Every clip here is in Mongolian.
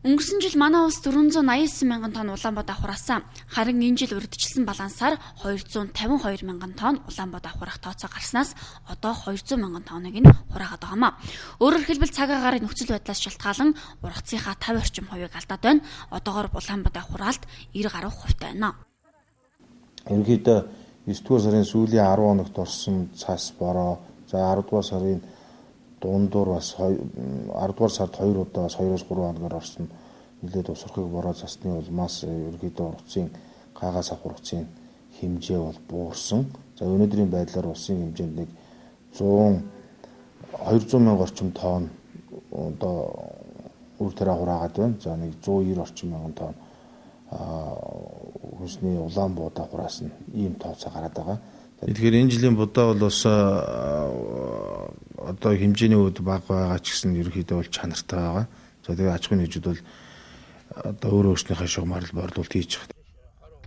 Өнгөрсөн жил манай улс 489 мянган тонн улаан бод авахраасан. Харин энэ жил урьдчилсан балансаар 252 мянган тонн улаан бод авахрах тооцоо гарснаас одоо 200 мянган тонныг нь хураагаад байгаамаа. Өөрөөр хэлбэл цаг агаарын нөхцөл байдлаас шалтгаалan ургацынхаа 50 орчим хувийг алдаад байна. Одоогоор улаан бод авахраалт 90 гаруй хувьтай байна. Ерөнхийдөө 9 дугаар сарын сүүлийн 10 хоногт орсон цас бороо. За 10 дугаар сарын дундуур бас 10 дугаар сард 2 удаа бас 2-3 хоногор орсон нэлээд усрахыг бороо засны улмаас ерөнхийдөө ургацын гаагаас авах ургацын хэмжээ бол буурсан. За өнөөдрийн байдлаар улсын хэмжээнд нэг 200 мянга орчим тонн одоо үр тариа хураагаад байна. За нэг 190 орчим мянган тонн хүнсний улаан буудаа хураасан ийм тооцоо гараад байгаа. Тэгэхээр энэ жилийн будаа бол бас одоо хэмжээний үед бага байгаа ч гэсэн ерөнхийдөө бол чанартай байгаа. За тэгээ аж ахуйн нэгжүүд бол одоо өөрөө өөрснийхээ шугамар борлуулалт хийж байгаа.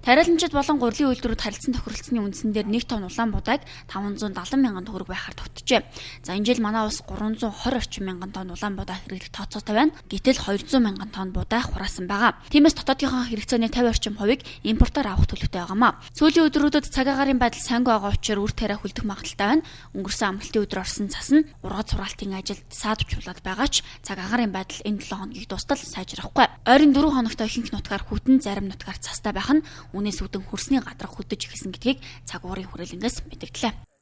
Тариаламжид болон гурилын үйлдвэрүүд харилцан тохиролцсны үндсэн дээр 1 тонн улаан будааг 570 мянган төгрөг байхаар тогтжээ. За энэ жил манай улс 320 орчим мянган тонн улаан будаа хэрэглэх тооцоотой байна. Гэтэл 200 мянган тонн будаа хураасан байгаа. Тиймээс дотоодынхоо хэрэгцээний 50 орчим хувийг импортоор авах төлөвтэй байгаамаа. Сүүлийн өдрүүдэд цаг агаарын байдал сайнгүй байгаа учраас үр тариа хүлдэх магадлалтай байна. Өнгөрсөн амралтын өдөр орсон цас нь ургац сургаалтын ажилд саадвчуулаад байгаа ч цаг агаарын байдал энэ 7 хоногийг дуустал сайжрахгүй. Ойрын 4 хоногт ихэнх нутгаар хүтэн, зарим нутгаар цастай байх нь үнээс үүдэн хөрсний гадрах хөдөж ихсэн гэдгийг цаг уурын хүрээлэнгээс мэдэгдлээ.